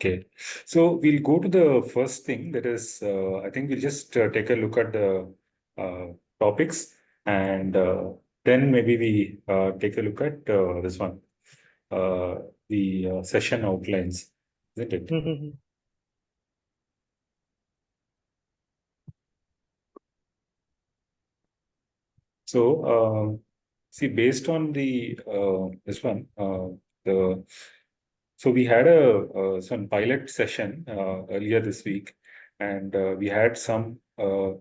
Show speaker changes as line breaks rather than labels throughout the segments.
Okay, so we'll go to the first thing that is, I think we'll just take a look at the uh, topics and then maybe we take a look at this one, uh, the session outlines, isn't it?
Mhm.
So, see, based on the this one, the so we had a some pilot session earlier this week, and we had some uh,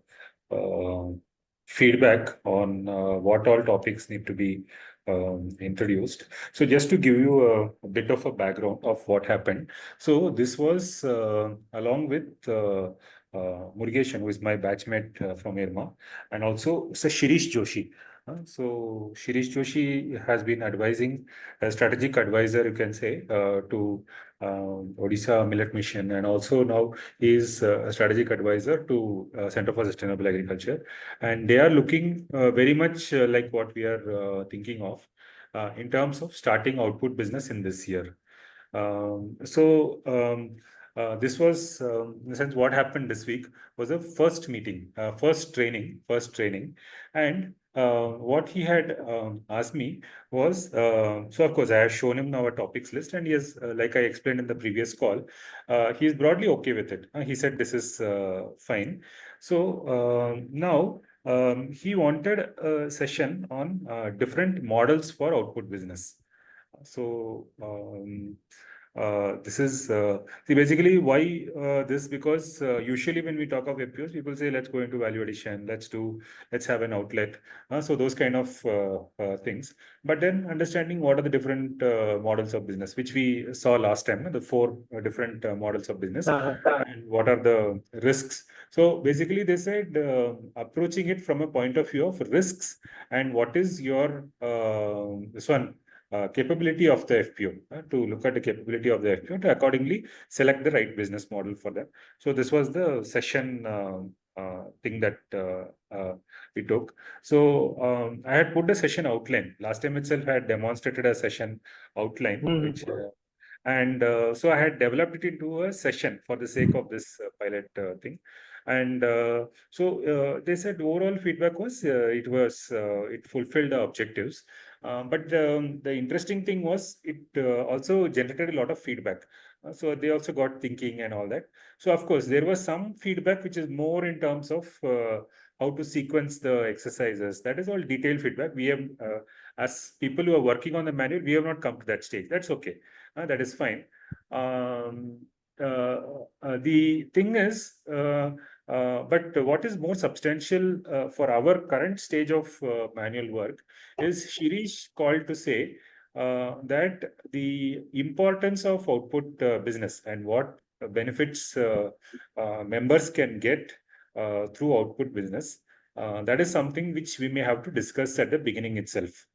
feedback on what all topics need to be introduced. So, just to give you a bit of a background of what happened. So, this was along with Murugesh, who is my batchmate from IRMA, and also Sir Shirish Joshi. So Shirish Joshi has been advising, a strategic advisor, you can say, to Odisha Millet Mission, and also now he is a strategic advisor to Center for Sustainable Agriculture, and they are looking very much like what we are thinking of in terms of starting output business in this year. This was, in the sense, what happened this week was a first meeting, first training. And what he had asked me was, so of course, I have shown him our topics list, and he has, like I explained in the previous call, he is broadly okay with it. He said this is fine. So now he wanted a session on different models for output business. So this is see basically why this, because usually when we talk of FPOs, people say let's go into value addition, let's have an outlet, so those kind of things. But then understanding what are the different models of business, which we saw last time, the four different models of business,
Uh-huh.
and what are the risks. So basically, they said approaching it from a point of view of risks and what is your this one capability of the FPO, to look at the capability of the FPO to accordingly select the right business model for them. So this was the session thing that we took. So I had put the session outline. Last time itself, I had demonstrated a session outline,
Mhm.
which and so I had developed it into a session for the sake of this pilot thing. And they said overall feedback was it fulfilled the objectives. But the interesting thing was it also generated a lot of feedback. So they also got thinking and all that. So of course there was some feedback which is more in terms of how to sequence the exercises. That is all detailed feedback. We have, as people who are working on the manual, we have not come to that stage. That's okay. That is fine. Um, the thing is, but what is more substantial for our current stage of manual work is Shirish called to say that the importance of output business and what benefits members can get through output business. That is something which we may have to discuss at the beginning itself,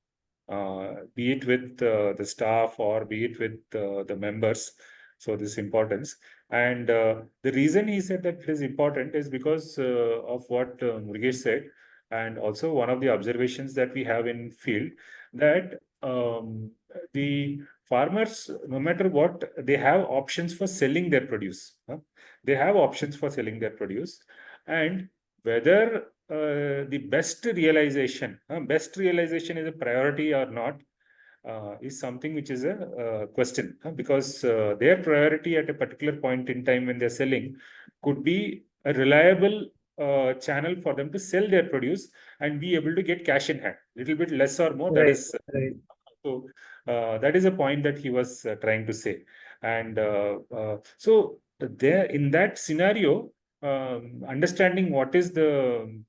be it with the staff or be it with the members. So this importance. And the reason he said that it is important is because of what Murugesh said, and also one of the observations that we have in field, that the farmers, no matter what, they have options for selling their produce. They have options for selling their produce, and whether best realization is a priority or not, is something which is a question, because their priority at a particular point in time when they're selling could be a reliable channel for them to sell their produce and be able to get cash in hand, little bit less or more. That
Right,
is
right.
so that is a point that he was trying to say. And so there, in that scenario, understanding what is the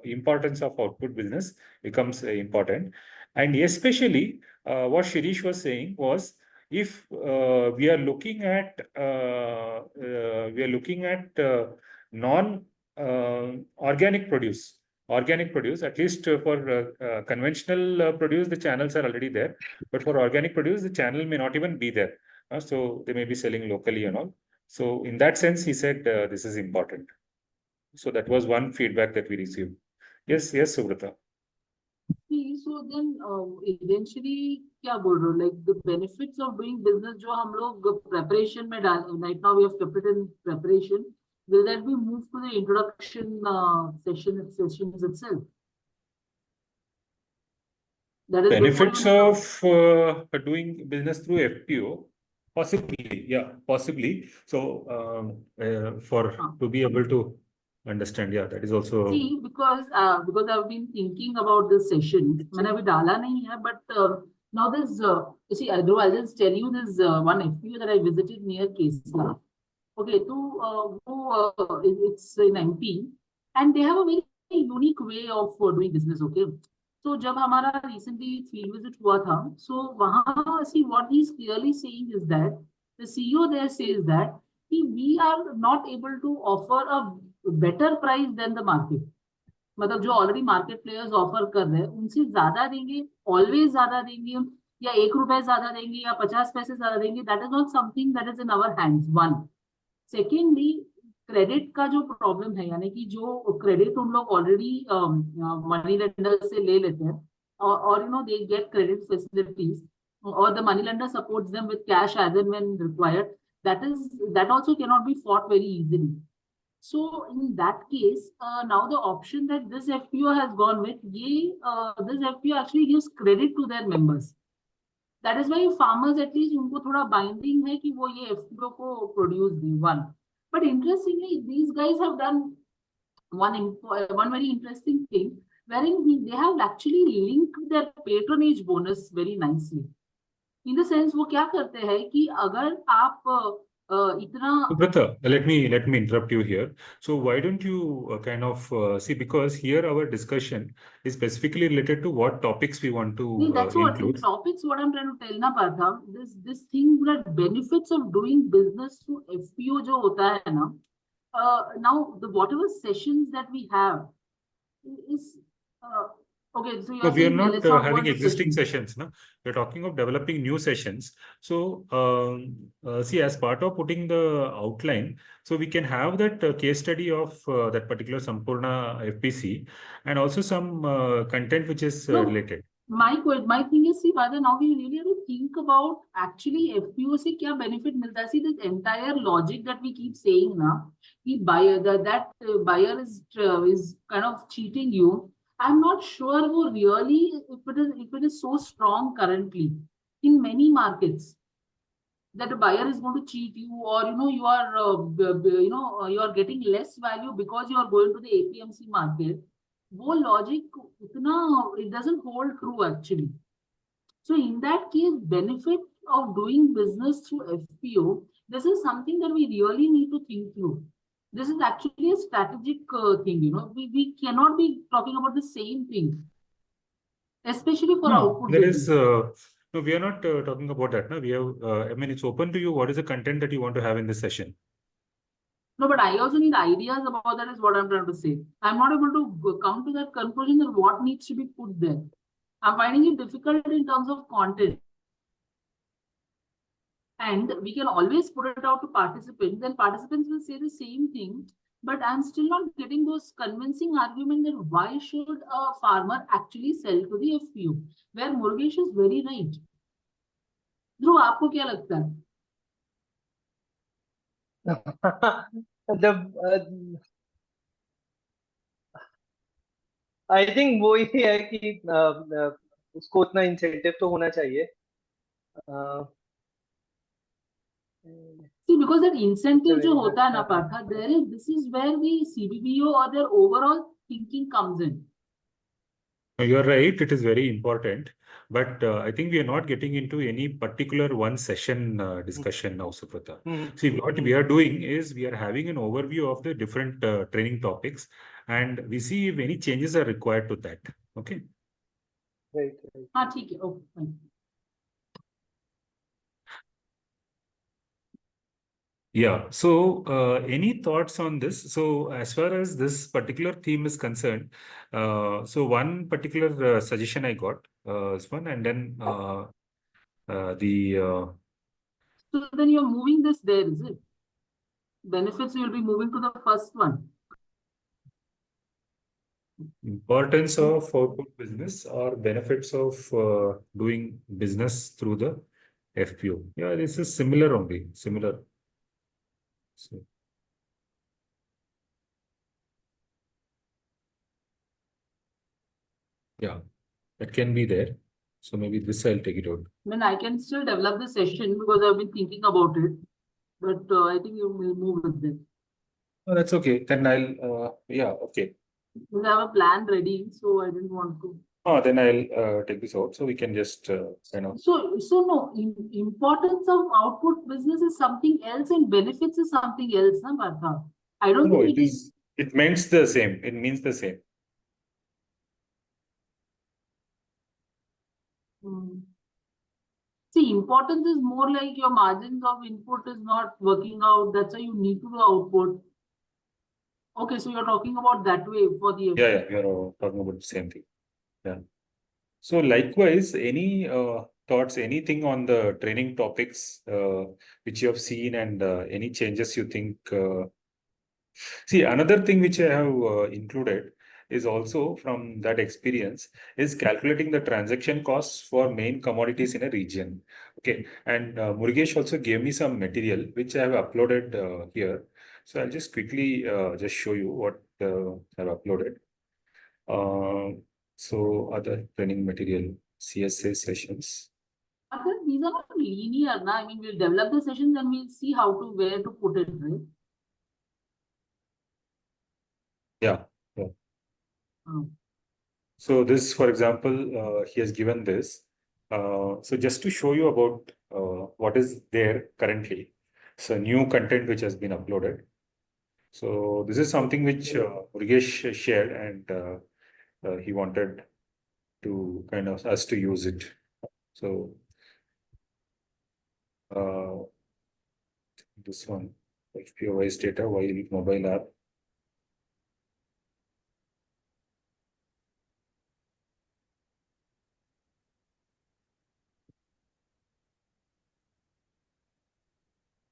importance of output business becomes important. And especially what Shirish was saying was, if we are looking at non organic produce, at least for conventional produce, the channels are already there. But for organic produce, the channel may not even be there. So they may be selling locally and all. So in that sense, he said this is important. So that was one feedback that we received. Yes, yes, Subrata.
See, so then eventually क्या बोल रहे हो, like the benefits of doing business जो हम लोग preparation में डाल, right now we have kept it in preparation, will that be moved to the introduction sessions itself? That is before
Benefits
even the
of doing business through FPO, possibly, yeah, possibly. So, for
हाँ.
to be able to understand, yeah, that is also.
See, because I've been thinking about this session. मैंने अभी डाला नहीं है, but now there's you see, I'll just tell you this one FPO that I visited near Kesla. Okay, so it's in MP, and they have a very unique way of doing business. Okay, so जब हमारा recently field visit हुआ था, so वहाँ see what he's clearly saying is that the CEO there says that we are not able to offer a better price than the market. मतलब जो already market players offer कर रहे हैं उनसे ज्यादा देंगे, ऑलवेज ज्यादा देंगे, या 1 रुपए ज्यादा देंगे या 50 पैसे ज्यादा देंगे, that is not something that is in our hands, one. Secondly, credit का जो प्रॉब्लम है, यानी कि जो क्रेडिट उन लोग ऑलरेडी मनी लेंडर से ले लेते हैं, और you know they get credit facilities, or the money lender supports them with cash as and when required, that also cannot be fought very easily. So in that case, now the option that this FPO has gone with, this FPO actually gives credit to their members. That is why farmers at least उनको थोड़ा binding है कि वो ये FPO को produce they, one. But interestingly, these guys have done one very interesting thing, wherein they have actually linked their patronage bonus very nicely. In the sense, वो क्या करते हैं कि अगर आप इतना
Subrata, let me interrupt you here. So why don't you kind of see, because here our discussion is specifically related to what topics we want to
that's what in
include.
topics what I'm trying to tell ना Partha, this thing that benefits of doing business through FPO जो होता है ना, now the whatever sessions that we have is okay. So
No,
you're
we are
saying
not
let's not go
having
into
existing
sessions.
sessions. No, we're talking of developing new sessions. So, see, as part of putting the outline, so we can have that case study of that particular Sampurna FPC, and also some content which is
No,
related.
my thing is, see, Father, now we really have to think about actually FPO से क्या benefit मिलता है. See, this entire logic that we keep saying ना, कि buyer that buyer is kind of cheating you. I'm not sure वो really if it is so strong currently in many markets that a buyer is going to cheat you, or you know you are you are getting less value because you are going to the APMC market. वो logic उतना it doesn't hold true actually. So in that case, benefit of doing business through FPO, this is something that we really need to think through. This is actually a strategic thing, you know. We cannot be talking about the same thing, especially for
No,
output
there is.
business.
No, we are not talking about that. No, we have. I mean, it's open to you. What is the content that you want to have in this session?
No, but I also need ideas about that, is what I'm trying to say. I'm not able to come to that conclusion that what needs to be put there. I'm finding it difficult in terms of content. And we can always put it out to participants, and participants will say the same thing. But I'm still not getting those convincing arguments that why should a farmer actually sell to the FPO, where Murugesh is very right. ध्रुव, आपको क्या लगता है?
जब I think वो ही है कि उसको उतना इंसेंटिव तो होना चाहिए.
See, because that incentive जो होता है ना Partha, this is where the CBBO or their overall thinking comes in.
You're right. It is very important, but I think we are not getting into any particular one session discussion now, Suprata. See, what we are doing is we are having an overview of the different training topics, and we see if any changes are required to that. Okay.
Right.
हाँ, ठीक है. Okay, fine.
Yeah. So, any thoughts on this? So, as far as this particular theme is concerned, so one particular suggestion I got is one, and then
So then you're moving this there, is it? Benefits, you'll be moving to the first one.
Importance of output business or benefits of doing business through the FPO. Yeah, this is similar only, similar. So, yeah, that can be there. So maybe this I'll take it out.
I mean, I can still develop the session because I've been thinking about it, but I think you will move with it.
Oh, that's okay. Then I'll, yeah, okay.
We have a plan ready, so I didn't want to.
Oh, then I'll take this out. So we can just kind of.
So no, importance of output business is something else and benefits is something else, na, Partha? I don't
No,
think
it is. It means the same. It means the same.
See, importance is more like your margins of input is not working out. That's why you need to do output. Okay, so you're talking about that way for the
Yeah, we are talking about the same thing. Yeah. So likewise, any thoughts, anything on the training topics which you have seen and any changes you think? See, another thing which I have included is also from that experience is calculating the transaction costs for main commodities in a region. Okay, and Murugesh also gave me some material which I have uploaded here. So I'll just quickly just show you what I've uploaded. So other training material, CSA sessions.
These are not linear, na? I mean, we'll develop the sessions and we'll see how to where to put it, right?
Yeah. So this, for example, he has given this. So just to show you about what is there currently. So new content which has been uploaded. So this is something which Murugesh shared and he wanted to kind of us to use it. So this one, FPO Wise data while mobile app.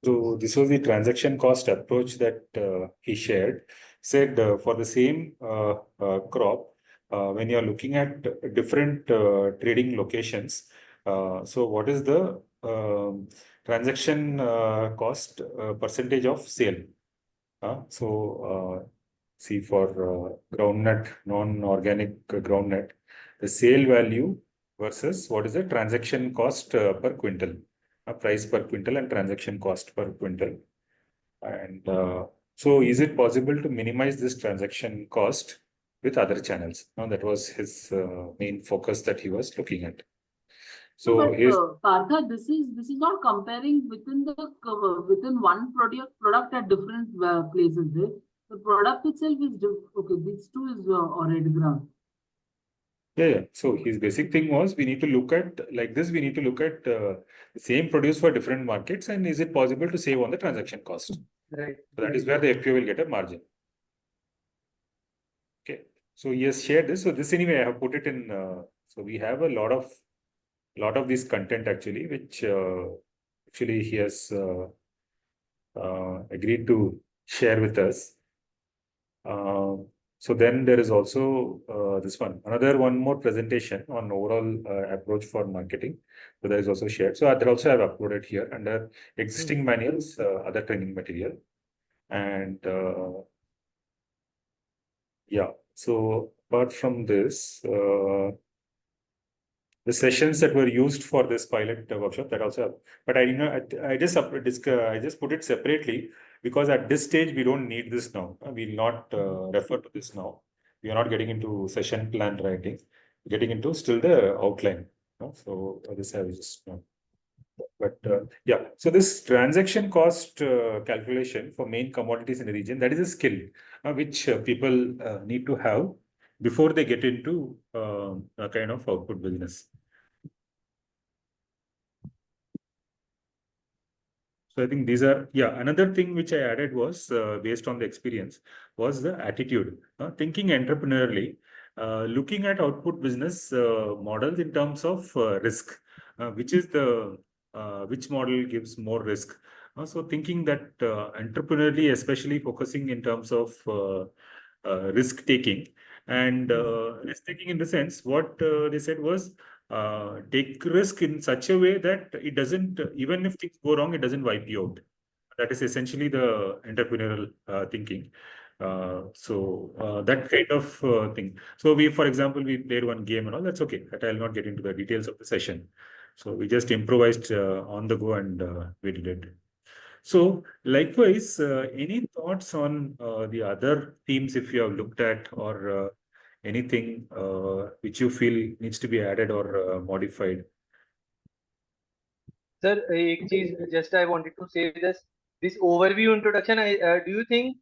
So this was the transaction cost approach that he shared. Said for the same crop, when you are looking at different trading locations, so what is the transaction cost percentage of sale? See for groundnut, non-organic groundnut, the sale value versus what is the transaction cost per quintal, price per quintal and transaction cost per quintal. And so is it possible to minimize this transaction cost with other channels? Now that was his main focus that he was looking at. So
but Partha, this is not comparing within the within one product at different places. Right? The product itself is okay. These two is already ground.
Yeah. So his basic thing was we need to look at like this. We need to look at the same produce for different markets, and is it possible to save on the transaction cost?
Right.
So that is where the FPO will get a margin. Okay. So he has shared this. So this anyway, I have put it in. So we have a lot of this content actually, which actually he has agreed to share with us. So then there is also this one more presentation on overall approach for marketing. So that is also shared. So that also I have uploaded here under existing manuals, other training material. And yeah, so apart from this, the sessions that were used for this pilot workshop that also have, but I just put it separately because at this stage we don't need this now. We'll not refer to this now. We are not getting into session plan writing, getting into still the outline. So this I was just but yeah, so this transaction cost calculation for main commodities in the region, that is a skill which people need to have before they get into a kind of output business. So I think these are, another thing which I added was based on the experience was the attitude, thinking entrepreneurially, looking at output business models in terms of risk, which model gives more risk. So thinking that entrepreneurially, especially focusing in terms of risk taking And risk taking in the sense, what they said was take risk in such a way that it doesn't, even if things go wrong, it doesn't wipe you out. That is essentially the entrepreneurial thinking. That kind of thing. So we, for example, we played one game and all. That's okay. That I'll not get into the details of the session. So we just improvised on the go and we did it. So likewise, any thoughts on the other themes if you have looked at, or anything which you feel needs to be added or modified?
Sir, एक चीज just I wanted to say this overview introduction. Do you think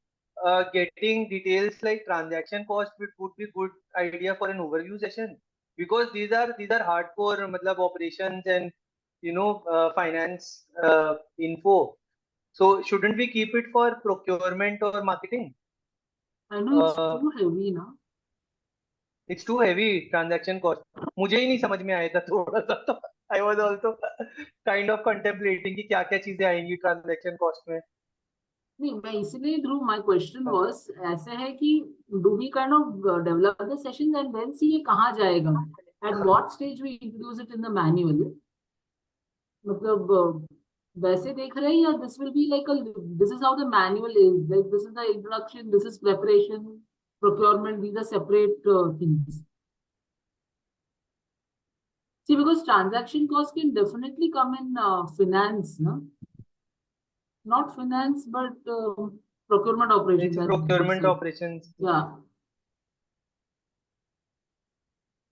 getting details like transaction cost would be good idea for an overview session? Because these are hardcore मतलब operations and finance info. So shouldn't we keep it for procurement or marketing?
I know it's too heavy now.
It's too heavy transaction cost. मुझे ही नहीं समझ में आया था थोड़ा सा, तो I was also kind of contemplating कि क्या क्या चीजें आएंगी transaction cost में.
नहीं, मैं इसीलिए ध्रुव, my question was ऐसे है कि do we kind of develop the sessions and then see ये कहाँ जाएगा? At what stage we introduce it in the manual? मतलब वैसे देख रहे हैं या this will be like this is how the manual is, like this is the introduction, this is preparation, procurement, these are separate things. See, because transaction cost can definitely come in finance, no? Not finance, but procurement operations.
It's procurement operations.
Yeah.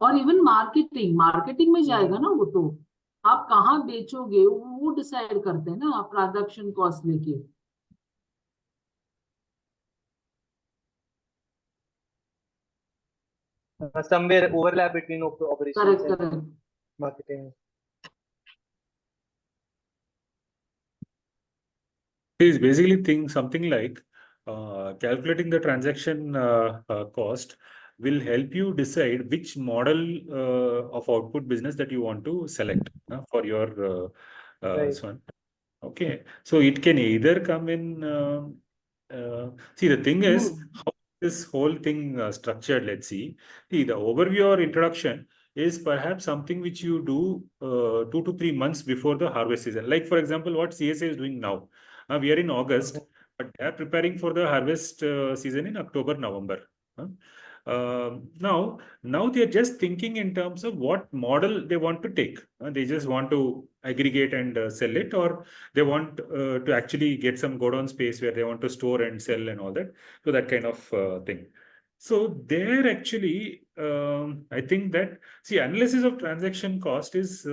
और even marketing में जाएगा ना वो, तो आप कहाँ बेचोगे वो decide करते हैं ना आप ट्रांजैक्शन कॉस्ट लेके.
Somewhere overlap between operations and marketing.
It is basically something like calculating the transaction cost will help you decide which model of output business that you want to select for your
Right.
one. Okay, so it can either come in. See, the thing is, how this whole thing structured. Let's see. See, the overview or introduction is perhaps something which you do 2 to 3 months before the harvest season. Like, for example, what CSA is doing now. We are in August, but they are preparing for the harvest season in October, November. Now they are just thinking in terms of what model they want to take. They just want to aggregate and sell it, or they want to actually get some godown space where they want to store and sell and all that. So that kind of thing. So there actually, I think that, see, analysis of transaction cost is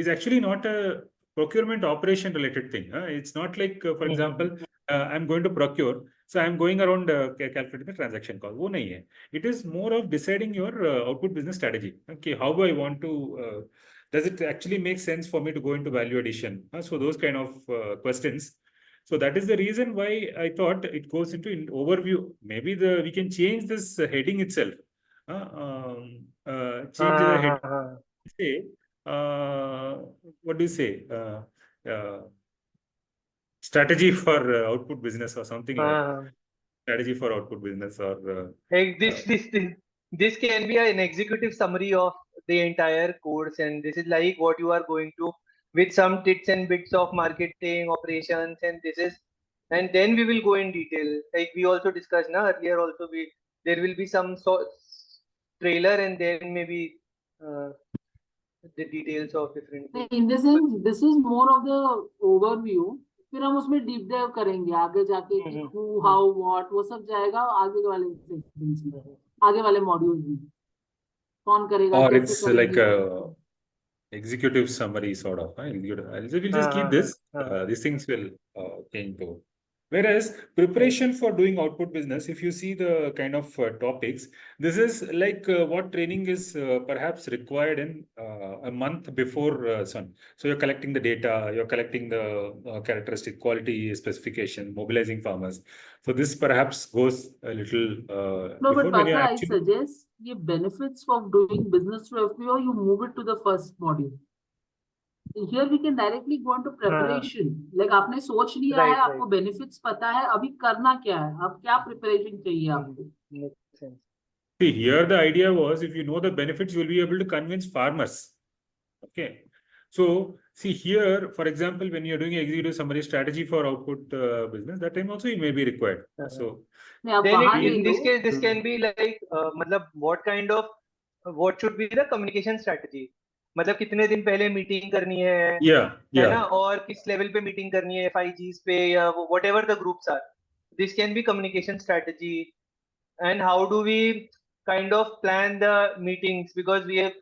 actually not a procurement operation related thing. It's not like, for example, I'm going to procure, so I'm going around calculating the transaction cost. वो नहीं है. It is more of deciding your output business strategy. Okay, how do I want to? Does it actually make sense for me to go into value addition? So those kind of questions. So that is the reason why I thought it goes into overview. Maybe we can change this heading itself. Change the head. Say, what do you say? Strategy for output business or something like strategy for output business, or
like this can be an executive summary of the entire course, and this is like what you are going to, with some tips and bits of marketing operations, and then we will go in detail. Like we also discussed earlier, also there will be some trailer and then maybe the details of different things.
In this sense, this is more of the overview. फिर हम उसमें deep dive करेंगे आगे जाके कि who, how, what, वो सब जाएगा आगे वाले sections में, आगे वाले मॉड्यूल्स में. कौन करेगा,
or
कैसे
it's
करेंगे.
like a executive summary sort of. We'll just keep this. These things will change though. Whereas preparation for doing output business, if you see the kind of topics, this is like what training is perhaps required in a month before Sun. So you're collecting the data, you're collecting the characteristic quality specification, mobilizing farmers. So this perhaps goes a little
No,
before
but
when you
Partha, I
actually.
suggest the benefits of doing business through FPO, you move it to the first module. Here we can directly go into preparation. Like आपने सोच लिया है, आपको benefits पता है, अभी करना क्या है, अब क्या preparation चाहिए आपको.
Makes sense.
See, here the idea was if you know the benefits, you will be able to convince farmers. Okay. So, see here, for example, when you're doing executive summary strategy for output business, that time also it may be required. So,
नहीं, आप
Then
वहाँ ले
in this
low.
case, this can be like, मतलब what should be the communication strategy? मतलब कितने दिन पहले meeting करनी है
yeah.
ना, और किस लेवल पे मीटिंग करनी है, FIGs पे या whatever the groups are. This can be communication strategy. And how do we kind of plan the meetings, because we have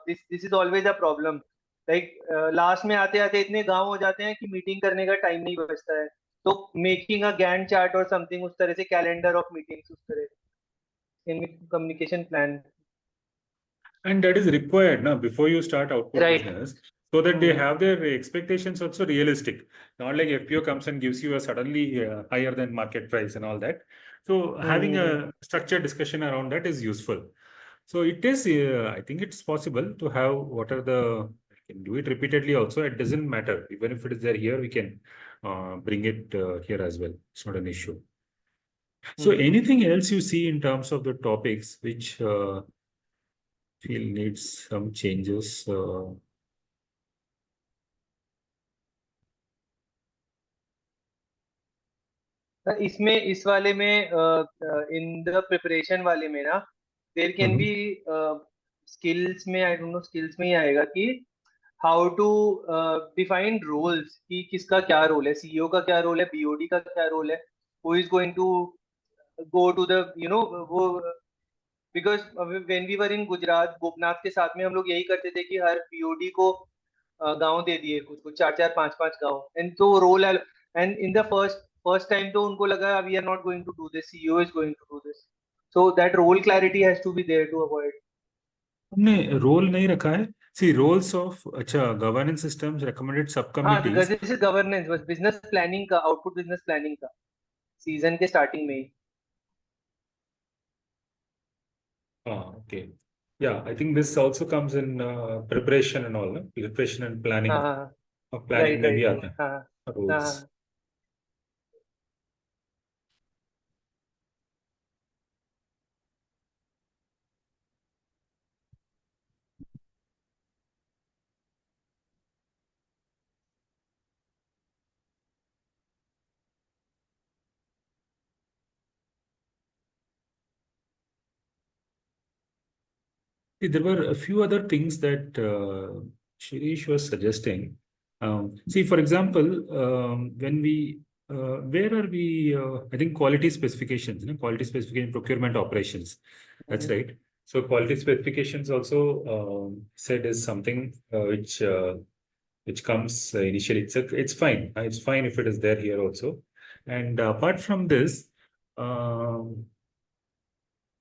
this is always a problem. Like last में आते आते इतने गांव हो जाते हैं कि मीटिंग करने का टाइम नहीं बचता है, तो मेकिंग अ गैंट चार्ट और समथिंग, उस तरह से कैलेंडर ऑफ मीटिंग्स, उस तरह in communication plan.
And that is required now before you start output
Right.
business, so that they have their expectations also realistic. Not like FPO comes and gives you a suddenly higher than market price and all that. So having a structured discussion around that is useful. So it is, I think it's possible to have what are the, I can do it repeatedly also. It doesn't matter. Even if it is there here, we can bring it here as well. It's not an issue. So anything else you see in terms of the topics which feel needs some changes?
इसमें इस वाले में in the preparation वाले में ना, there can be skills में, I don't know, skills में ही आएगा कि हाउ टू डिफाइन रोल्स, कि किसका क्या रोल है, सीईओ का क्या रोल है, बीओडी का क्या रोल है, who is going to go to the वो, because when we were in Gujarat, Gopnath के साथ में हम लोग यही करते थे कि हर बीओडी को गांव दे दिए, कुछ कुछ 4-4 5-5 गांव, एंड तो role, and in the first time तो उनको लगा we are not going to do this, CEO is going to do this, so that role clarity has to be there to avoid.
हमने रोल नहीं रखा है. See, roles of अच्छा governance systems, recommended
हाँ,
subcommittees.
This is governance, बस business planning का, output business planning का, season के स्टार्टिंग में ही.
Okay. Yeah, I think this also comes in preparation and all, no? Preparation and planning.
हाँ,
Planning
right
में भी
right,
आता है
हाँ
roles.
हाँ.
See, there were a few other things that Shirish was suggesting. See, for example, when we, where are we? I think quality specifications, quality specification, procurement operations. That's right. So quality specifications also said is something which comes initially. It's fine. It's fine if it is there here also. And apart from this,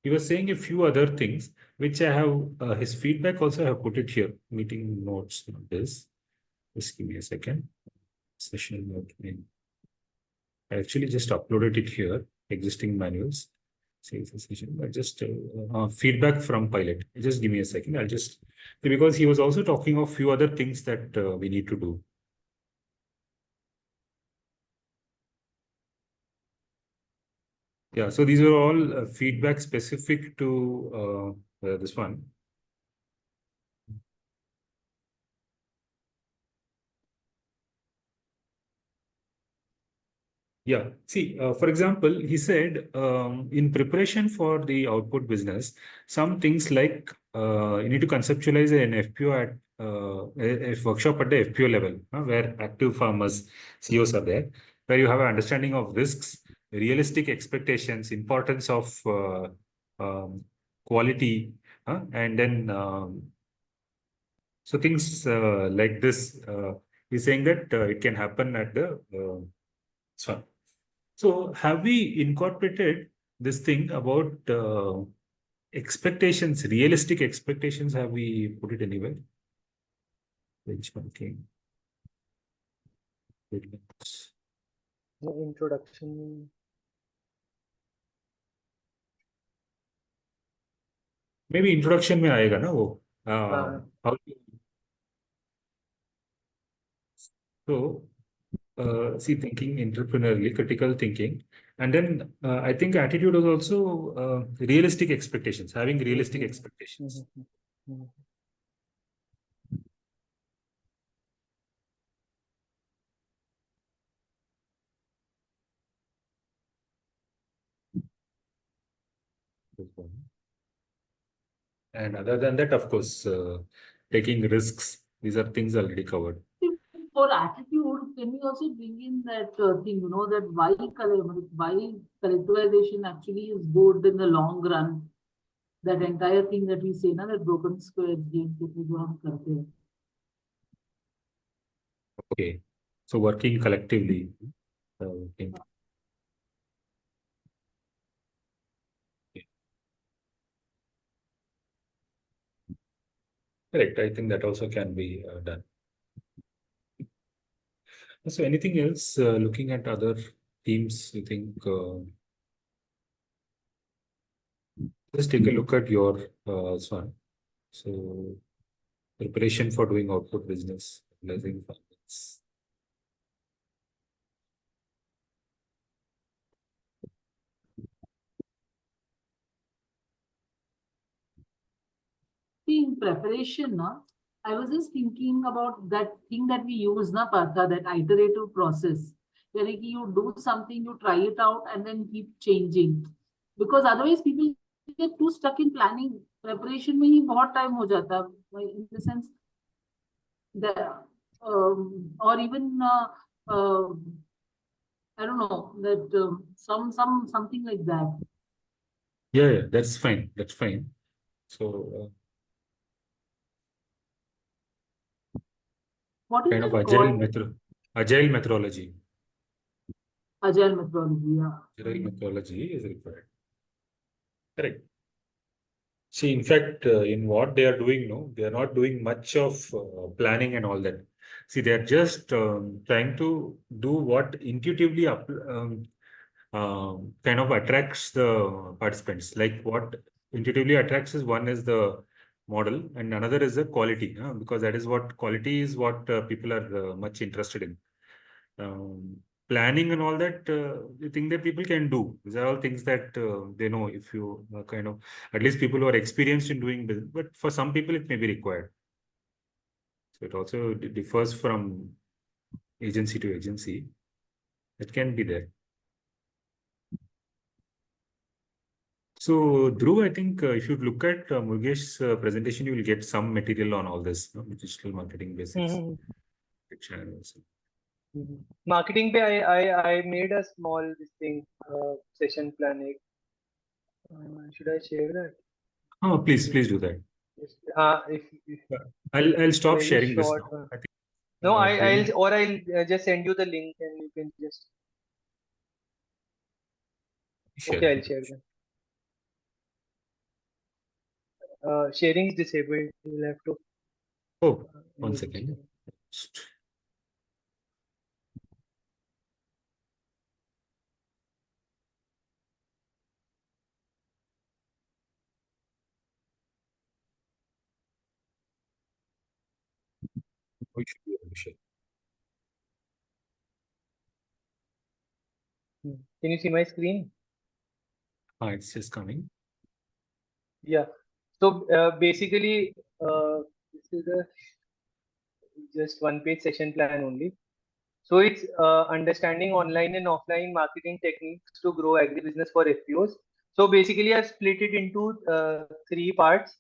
he was saying a few other things which I have his feedback also I have put it here. Meeting notes on this. Just give me a second. Session note. I actually just uploaded it here. Existing manuals. Sales session. I just feedback from pilot. Just give me a second. I'll just, because he was also talking of few other things that we need to do. Yeah, so these are all feedback specific to this one. Yeah, see, for example, he said in preparation for the output business, some things like you need to conceptualize an FPO at a workshop at the FPO level, where active farmers, CEOs are there, where you have an understanding of risks, realistic expectations, importance of quality, and then so things like this. He's saying that it can happen at the so have we incorporated this thing about expectations, realistic expectations? Have we put it anywhere? Benchmarking.
Introduction.
Maybe introduction में आएगा ना वो. How so see, thinking entrepreneurially, critical thinking, And then I think attitude is also realistic expectations, having realistic expectations. And other than that, of course, taking risks, these are things already covered.
For attitude, can we also bring in that thing, you know, that why collectivization actually is good in the long run? That entire thing that we say, na, that broken square game,
Okay. So working collectively. Okay. Correct. I think that also can be done. So anything else looking at other themes, you think? Just take a look at your one. So preparation for doing output business, analyzing finance.
See, in preparation, na, I was just thinking about that thing that we use, na, Partha, that iterative process. Yani ki you do something, you try it out, and then keep changing. Because otherwise, people get too stuck in planning. Preparation में ही बहुत time हो जाता है. In the sense that, or even I don't know that something like that.
Yeah, that's fine. That's fine. So
What is
kind of
it called?
agile methodology.
Agile methodology, yeah.
Agile methodology is required. Correct. See, in fact, in what they are doing, no, they are not doing much of planning and all that. See, they are just trying to do what intuitively kind of attracts the participants. Like what intuitively attracts is one is the model and another is the quality, because that is what quality is what people are much interested in. Planning and all that, the thing that people can do. These are all things that they know if you kind of, at least people who are experienced in doing business, but for some people it may be required. So it also differs from agency to agency. It can be there. So Dhruv, I think if you look at Murgesh's presentation, you will get some material on all this, digital marketing basics. Channels.
Marketing pe I made a small this thing session planning. Should I share that?
Oh, please do that.
If
I'll stop
very
sharing this
short
now.
one.
I think,
No, I'll just send you the link and you can just
share.
okay, I'll share them. Sharing is disabled. You'll have to.
Oh, one second. We should be able to share.
Can you see my screen?
It's just coming.
Yeah. So basically, this is a just one-page session plan only. So it's understanding online and offline marketing techniques to grow agribusiness for FPOs. So basically, I split it into three parts: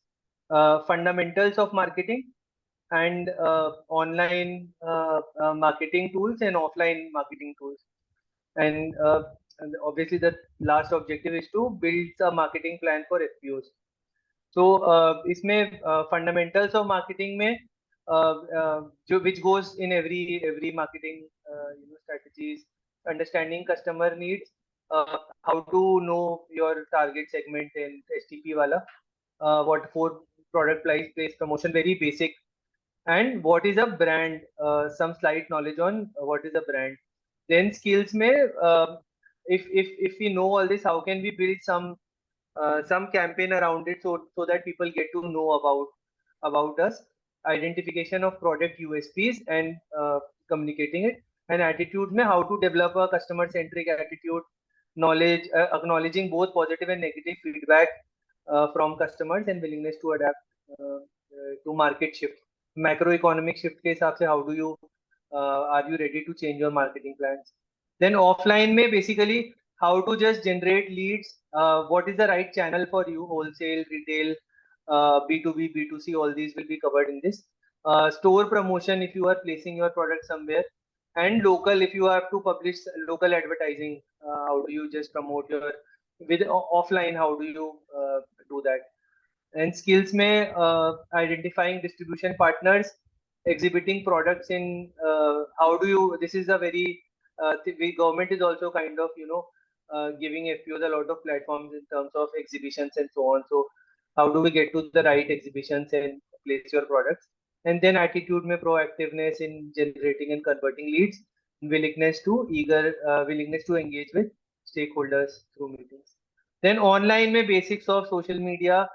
fundamentals of marketing, and online marketing tools and offline marketing tools. And obviously, the last objective is to build a marketing plan for FPOs. So इसमें fundamentals of marketing में which goes in every marketing strategies, understanding customer needs, how to know your target segment in STP wala, what for product price promotion, very basic, and what is a brand, some slight knowledge on what is a brand. Then skills में if we know all this, how can we build some campaign around it so that people get to know about us, identification of product USPs and communicating it, and attitude mein how to develop a customer centric attitude, knowledge, acknowledging both positive and negative feedback from customers and willingness to adapt to market shift. Macroeconomic shift के हिसाब से how do you are you ready to change your marketing plans? Then offline में basically how to just generate leads, what is the right channel for you, wholesale, retail, B2B, B2C, all these will be covered in this. Store promotion if you are placing your product somewhere, and local if you have to publish local advertising, how do you just promote your with offline, how do you do that? And skills may identifying distribution partners, exhibiting products in how do you, this is a very the government is also kind of giving FPOs a lot of platforms in terms of exhibitions and so on. So how do we get to the right exhibitions and place your products? And then attitude may proactiveness in generating and converting leads, willingness to willingness to engage with stakeholders through meetings. Then online may basics of social media,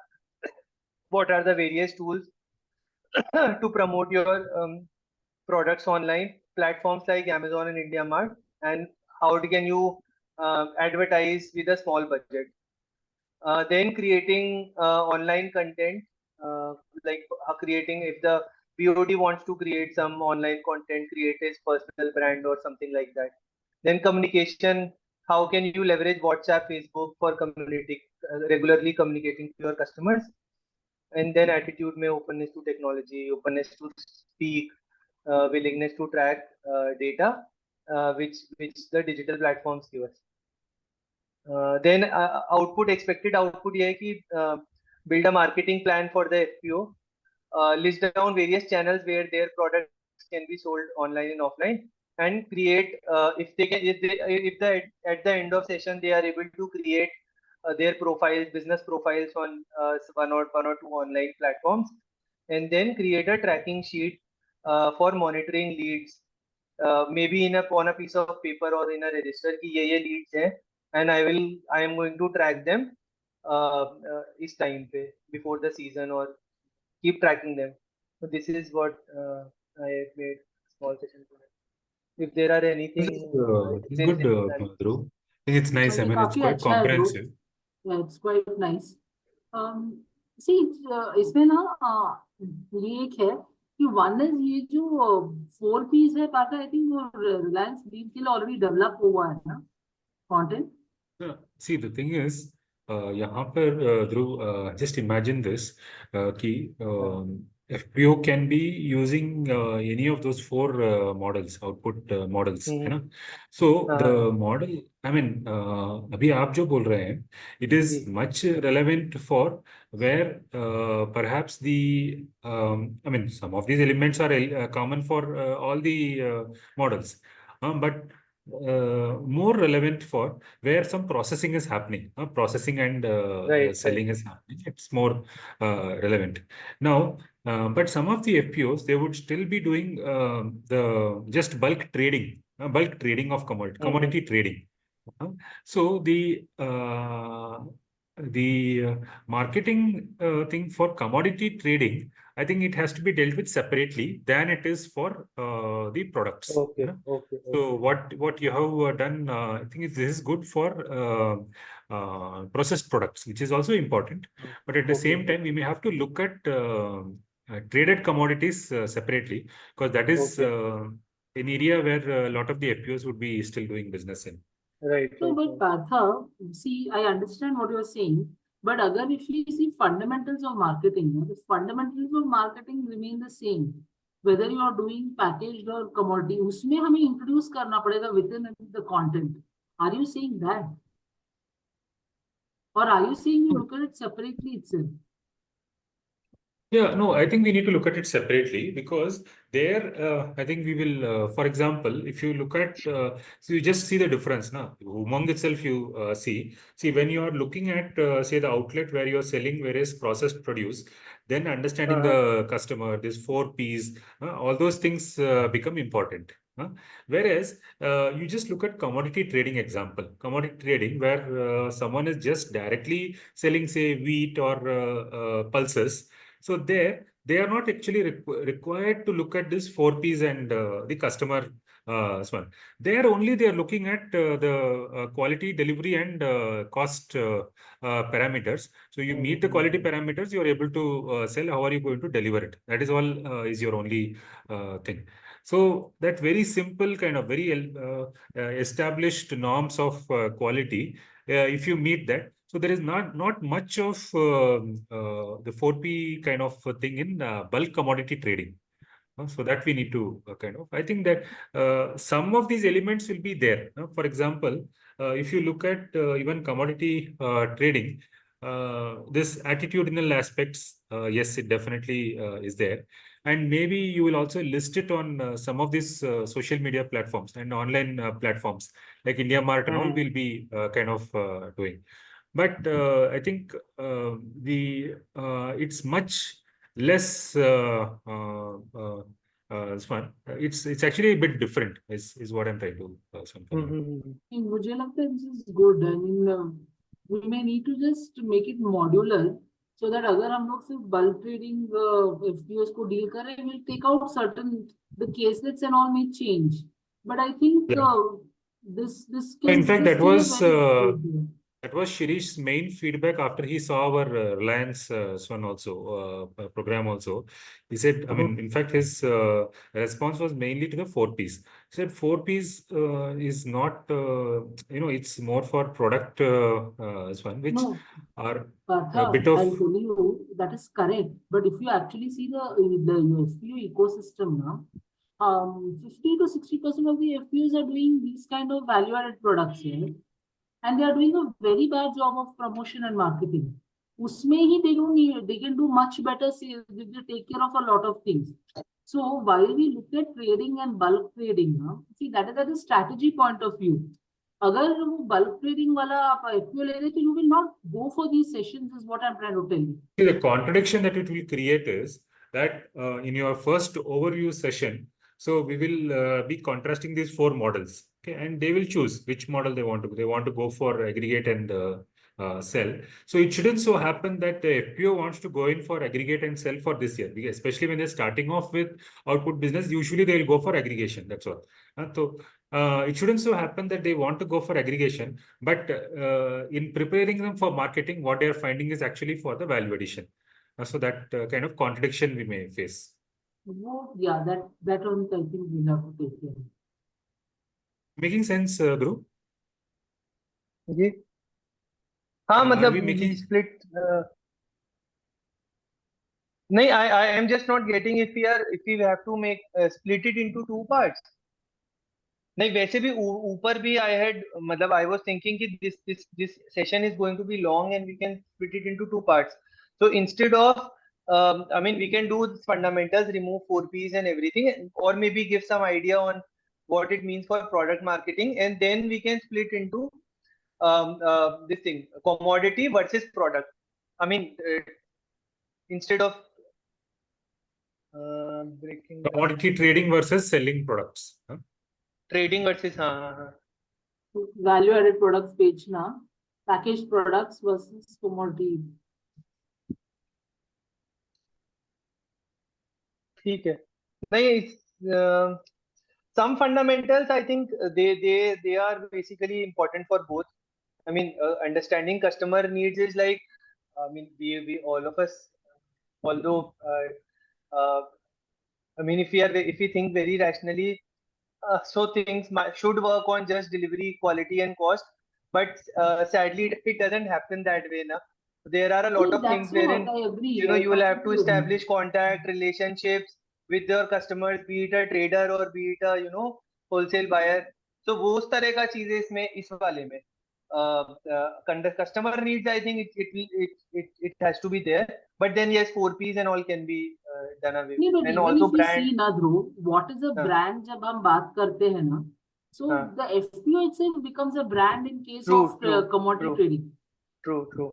what are the various tools to promote your products online, platforms like Amazon and IndiaMart, and how can you advertise with a small budget. Then creating online content, like creating, if the BOD wants to create some online content, create his personal brand or something like that. Then communication, how can you leverage WhatsApp, Facebook for community, regularly communicating to your customers. And then attitude may openness to technology, openness to speak, willingness to track data, which the digital platforms give us. Then output, expected output ये है कि build a marketing plan for the FPO, list down various channels where their products can be sold online and offline, and create if the at the end of session they are able to create their profiles, business profiles on one or two online platforms, and then create a tracking sheet for monitoring leads, maybe on a piece of paper or in a register कि ये leads हैं, and I am going to track them इस time पे before the season, or keep tracking them. So this is what I have made small session for it. If there are anything,
It's good, Dhruv. I think it's nice. I
ये
mean, it's
काफी
quite
अच्छा है Dhruv.
comprehensive.
Yeah, it's quite nice. See, इसमें ना ये एक है कि one is ये जो 4 Ps है पार्थ, I think वो Reliance Deep के लिए already develop हुआ है ना content.
See, the thing is, यहाँ पर Dhruv, just imagine this कि FPO can be using any of those 4 models, output models, है ना? So the model, I mean, अभी आप जो बोल रहे हैं, it is much relevant for where perhaps the, I mean, some of these elements are common for all the models, but more relevant for where some processing is happening, processing and selling is happening. It's more relevant. Now, but some of the FPOs, they would still be doing the just bulk trading of commodity trading. So the marketing thing for commodity trading, I think it has to be dealt with separately than it is for the products.
Okay.
So what you have done, I think this is good for processed products, which is also important. But at the same time, we may have to look at traded commodities separately, because that is an area where a lot of the FPOs would be still doing business in.
Right.
No, but Partha, see, I understand what you're saying, but again, if you see fundamentals of marketing, the fundamentals of marketing remain the same. Whether you are doing packaged or commodity, उसमें हमें introduce करना पड़ेगा within the content. Are you saying that? Or are you saying you look at it separately itself?
Yeah, no, I think we need to look at it separately, because there, I think we will, for example, if you look at, so you just see the difference now. Umang itself, you see when you are looking at, say, the outlet where you are selling various processed produce, then understanding the customer, these 4 Ps, all those things become important. Whereas you just look at commodity trading example, commodity trading where someone is just directly selling, say, wheat or pulses. So there, they are not actually required to look at this 4 Ps and the customer Swan. There only they are looking at the quality, delivery, and cost parameters. So you meet the quality parameters, you are able to sell. How are you going to deliver it? That is all is your only thing. So that very simple kind of very established norms of quality. If you meet that, so there is not much of the 4P kind of thing in bulk commodity trading. So that we need to kind of, I think that some of these elements will be there. For example, if you look at even commodity trading, this attitudinal aspects, yes, it definitely is there. And maybe you will also list it on some of these social media platforms and online platforms like India Mart and all will be kind of doing. But I think it's much less Swan. It's actually a bit different is what I'm trying to
मुझे लगता है this is good. I mean, we may need to just make it modular so that अगर हम लोग सिर्फ bulk trading FPOs को deal करें, we'll take out certain the caselets and all may change. But I think this
in
can
fact, that
still a
was
very good.
that was Shirish's main feedback after he saw our Reliance Swan also program also. He said, I mean, in fact, his response was mainly to the 4Ps. He said 4Ps is not, it's more for product Swan, which are a bit of.
I'll tell you that is correct. But if you actually see the FPO ecosystem now, 50 to 60% of the FPOs are doing these kind of value-added products here. And they are doing a very bad job of promotion and marketing. Usme hi they can do much better sales if they take care of a lot of things. So while we look at trading and bulk trading, see that is at the strategy point of view. अगर वो bulk trading वाला आप FPO ले रहे तो you will not go for these sessions is what I'm trying to tell you.
See, the contradiction that it will create is that in your first overview session, so we will be contrasting these 4 models. Okay, and they will choose which model they want to. They want to go for aggregate and sell. So it shouldn't so happen that the FPO wants to go in for aggregate and sell for this year, because especially when they're starting off with output business, usually they will go for aggregation. That's all. So it shouldn't so happen that they want to go for aggregation, but in preparing them for marketing, what they are finding is actually for the value addition. So that kind of contradiction we may face.
Yeah, that one I think we'll have to take care.
Making sense, Dhruv?
जी हाँ मतलब
making
split नहीं I am just not getting if we have to make split it into 2 parts. नहीं वैसे भी ऊपर भी I had मतलब I was thinking कि this session is going to be long and we can split it into 2 parts. So instead of I mean we can do fundamentals, remove 4Ps and everything, or maybe give some idea on what it means for product marketing, and then we can split into this thing, commodity versus product. I mean instead of breaking
commodity trading versus selling products.
Trading versus
value added products page na packaged products versus commodity.
ठीक है नहीं some fundamentals I think they are basically important for both. I mean understanding customer needs is like I mean we all of us, although I mean if we think very rationally, so things should work on just delivery, quality and cost, but sadly it doesn't happen that way now. There are a lot of things wherein you will have to establish contact relationships with your customers, be it a trader or be it a wholesale buyer. So वो उस तरह का चीजें इसमें इस वाले में customer needs, I think it has to be there, but then yes 4Ps and all can be done away with. And also brand.
See na Dhruv, what is a brand जब हम बात करते हैं ना, so the FPO itself becomes a brand in case of commodity trading.
True.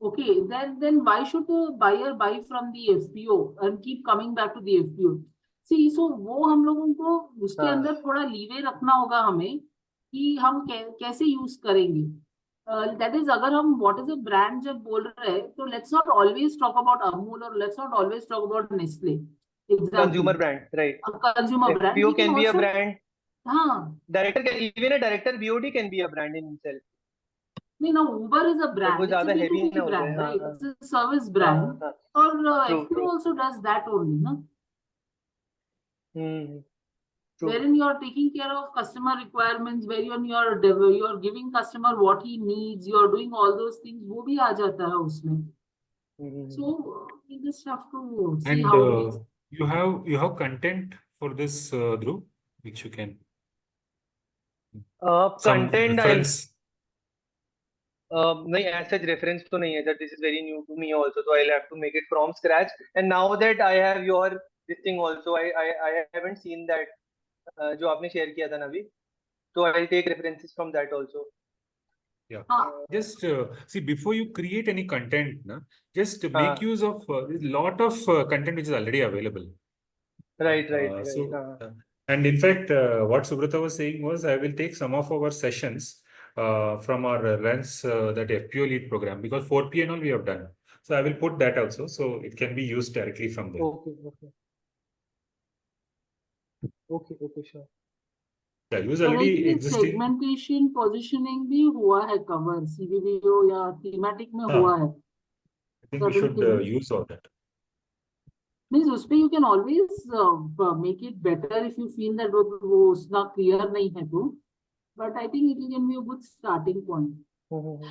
Okay, then why should the buyer buy from the FPO and keep coming back to the FPO? See, so वो हम लोगों को उसके अंदर थोड़ा leeway रखना होगा हमें कि हम कैसे यूज करेंगे. That is, अगर हम what is a brand जब बोल रहे हैं, तो let's not always talk about Amul or let's not always talk about Nestle.
Consumer brand, right?
A consumer brand.
FPO can be a brand.
हाँ
Director can, even a director BOD can be a brand in himself.
नहीं ना, Uber is a
But
brand.
वो
It's a
ज्यादा heavy
B2B
ना हो जाए.
brand,
हाँ
right?
हाँ
It's a service
हाँ
brand.
हाँ.
Or
True
FPO
true.
also does that only, no?
True.
Wherein you are taking care of customer requirements, wherein you are giving customer what he needs, you are doing all those things, वो भी आ जाता है उसमें. So we just have to see
And
how we.
you have content for this, Dhruv, which you can some
Content I
reference.
नहीं, as such reference तो नहीं है, that this is very new to me also, so I'll have to make it from scratch. And now that I have your this thing also, I haven't seen that जो आपने share किया था ना अभी, so I'll take references from that also.
Yeah.
हाँ
Just see, before you create any content, na, just
हाँ.
make use of a lot of content which is already available.
Right.
So,
हाँ.
and in fact, what Subrata was saying was, I will take some of our sessions from our Lens that FPO lead program, because 4P and all we have done. So I will put that also, so it can be used directly from there.
Okay, sure.
Yeah, use
और
already
actually
existing.
segmentation positioning भी हुआ है cover CBVO या thematic में
हाँ.
हुआ है.
I think we
Certain
should
things.
use all that.
Means उसपे you can always make it better if you feel that वो उसना clear नहीं है तो. But I think it can be a good starting point.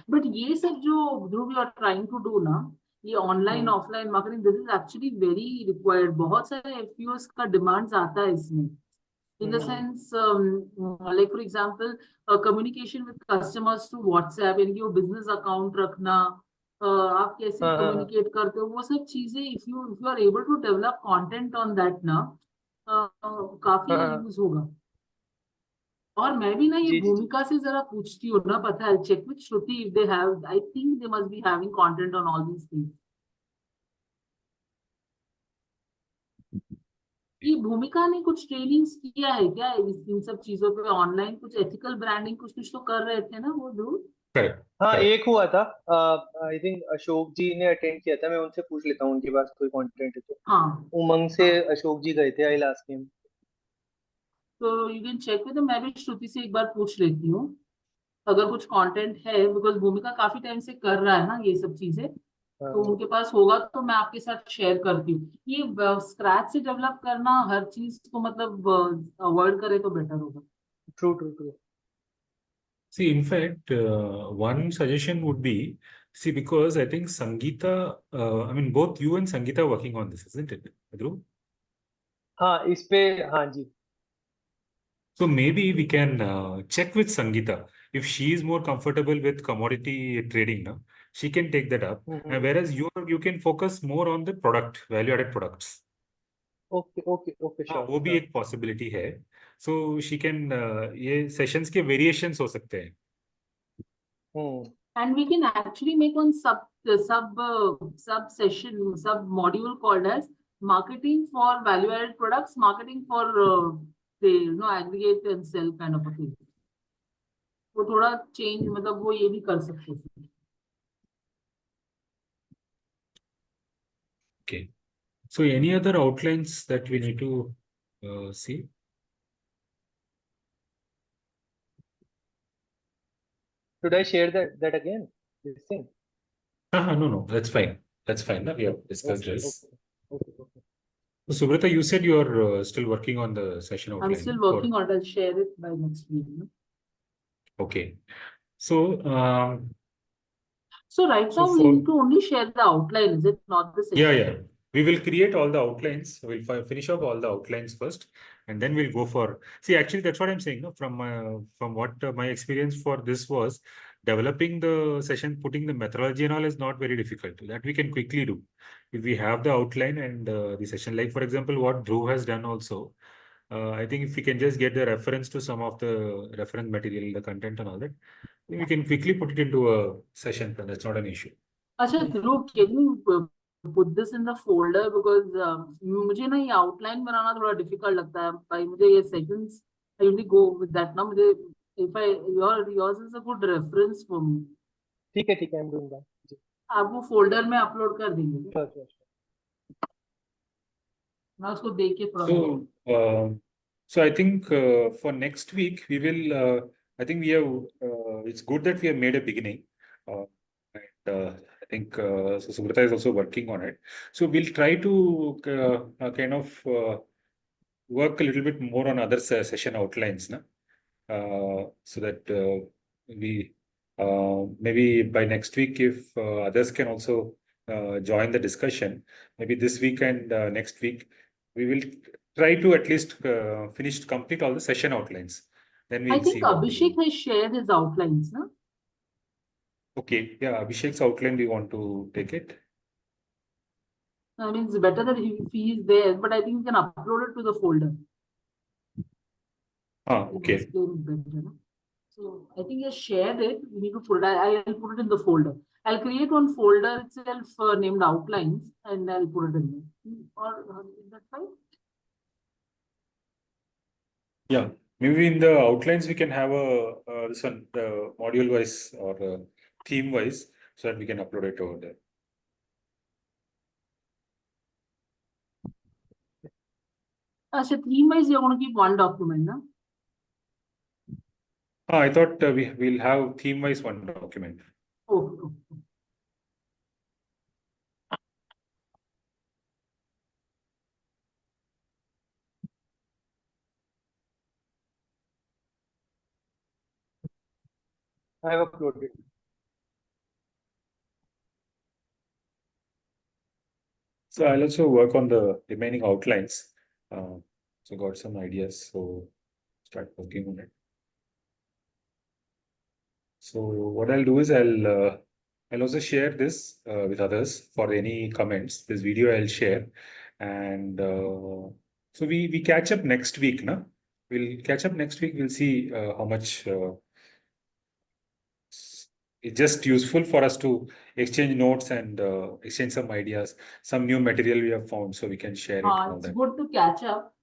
But ये सब जो Dhruv you are trying to do ना, ये online offline marketing, this is actually very required. बहुत सारे FPOs का demands आता है इसमें. In the sense, like for example, communication with customers through WhatsApp, इनकी वो business account रखना, आप कैसे communicate करते हो, वो सब चीजें if you are able to develop content on that ना, काफी use होगा. और मैं भी ना ये
जी.
भूमिका से जरा पूछती हूँ ना, पता है, check with Shruti if they have, I think they must be having content on all these things. ये भूमिका ने कुछ ट्रेनिंग्स किया है क्या इन सब चीजों पे, ऑनलाइन कुछ एथिकल ब्रांडिंग कुछ तो कर रहे थे ना वो ध्रुव?
हाँ, एक हुआ था, आई थिंक अशोक जी ने अटेंड किया था, मैं उनसे पूछ लेता हूँ उनके पास कोई कंटेंट है तो.
हाँ,
उमंग से अशोक जी गए थे, आई लास्ट हिम.
तो यू कैन चेक विद, मैं भी श्रुति से एक बार पूछ लेती हूँ अगर कुछ कंटेंट है, बिकॉज भूमिका काफी टाइम से कर रहा है ना ये सब चीजें, तो उनके पास होगा तो मैं आपके साथ शेयर करती हूँ. ये स्क्रैच से डेवलप करना हर चीज को मतलब अवॉइड करे तो बेटर होगा.
True.
See, in fact, one suggestion would be, see, because I think Sangeeta, I mean, both you and Sangeeta are working on this, isn't it, Dhruv?
हाँ, इस पे, हाँ जी.
So maybe we can check with Sangeeta. If she is more comfortable with commodity trading, no, she can take that up. And whereas you can focus more on the product, value-added products.
Okay, sure.
वो भी एक possibility है. So she can ये sessions के variations हो सकते हैं.
And we can actually make one sub session, sub module called as marketing for value added products, marketing for say, aggregate and sell kind of a thing. वो थोड़ा change, मतलब वो ये भी कर सकते हैं.
Okay. So any other outlines that we need to see?
Should I share that again? This thing?
No, that's fine. That's fine. We have discussed this.
Okay.
So, Subrata, you said you are still working on the session outline.
I'm still working on it. I'll share it by next week.
Okay. So,
so right now we need to only share the outline, is it not the session?
Yeah. We will create all the outlines. We'll finish off all the outlines first, and then we'll go for. See, actually, that's what I'm saying. No, from what my experience for this was, developing the session, putting the methodology and all is not very difficult. That we can quickly do if we have the outline and the session. Like for example, what Dhruv has done also. I think if we can just get the reference to some of the reference material, the content and all that, we can quickly put it into a session. That's not an issue.
अच्छा Dhruv, can you put this in the folder, because मुझे ना ये outline बनाना थोड़ा difficult लगता है भाई, मुझे ये sessions I usually go with that ना, मुझे yours is a good reference for me.
ठीक है, I'm doing that.
आप वो folder में upload कर देंगे?
Sure.
मैं उसको देख के थोड़ा.
So I think for next week we will. I think we have. It's good that we have made a beginning. And I think so Subrata is also working on it. So we'll try to kind of work a little bit more on other session outlines, no? So that we maybe by next week, if others can also join the discussion, maybe this week and next week, we will try to at least complete all the session outlines. Then
I
we'll
think
see what we
Abhishek
do.
has shared his outlines, no?
Okay, yeah, Abhishek's outline, do you want to take it?
I mean, it's better that if he is there, but I think you can upload it to the folder. He'll
Okay.
explain it better, no? So I think he has shared it. We need to put it. I'll put it in the folder. I'll create one folder itself named outlines, and I'll put it in there. Or is that fine?
Yeah, maybe in the outlines we can have a this one module wise or theme wise, so that we can upload it over there.
So theme-wise, you're going to keep one document, no?
I thought we'll have theme wise one document.
Oh.
I have uploaded.
So I'll also work on the remaining outlines. So got some ideas. So start working on it. So what I'll do is I'll also share this with others for any comments. This video I'll share, and so we catch up next week, no? We'll catch up next week. We'll see how much. It's just useful for us to exchange notes and exchange some ideas, some new material we have found, so we can share it. All
It's
that.
good to catch up.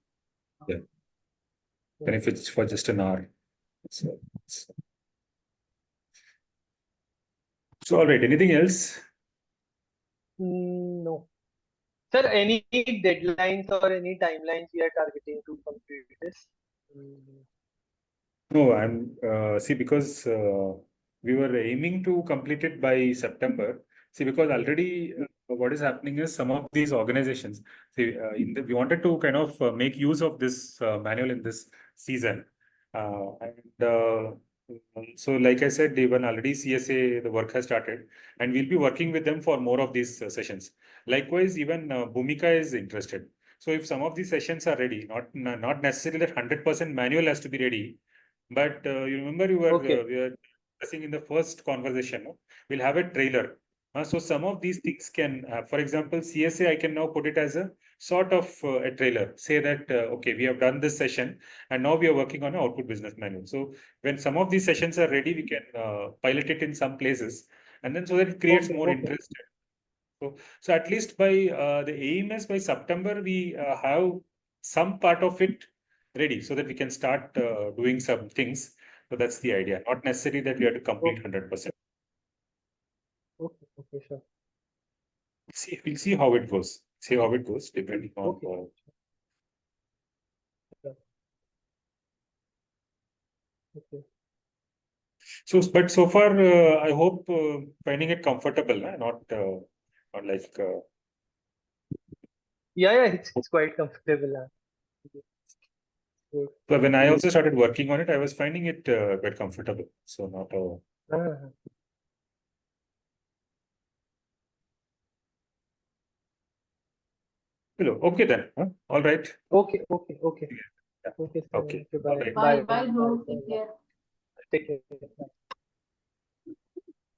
Yeah. And if it's for just an hour. So all right, anything else?
No. Sir, any deadlines or any timelines we are targeting to complete this?
No, I'm see, because we were aiming to complete it by September. See, because already what is happening is some of these organizations, see, we wanted to kind of make use of this manual in this season. So like I said, even already CSA, the work has started, and we'll be working with them for more of these sessions. Likewise, even Bhumika is interested. So if some of these sessions are ready, not necessarily that 100% manual has to be ready, but you remember we were discussing in the first conversation, no? We'll have a trailer. So some of these things can, for example, CSA, I can now put it as a sort of a trailer. Say that, okay, we have done this session and now we are working on an output business manual. So when some of these sessions are ready, we can pilot it in some places, and then so that it creates more interest. So at least by the aim is by September, we have some part of it ready so that we can start doing some things. So that's the idea. Not necessarily that we have to complete 100%.
Okay, sure.
We'll see how it goes. See how it goes, depending on.
Okay.
So, but so far, I hope finding it comfortable, not like.
Yeah, it's quite comfortable.
So when I also started working on it, I was finding it quite comfortable. So not a. Hello. Okay then. All right.
Okay.
Yeah.
Okay.
Okay.
Bye.
All right.
Bye. Bye. Take care.
Take care.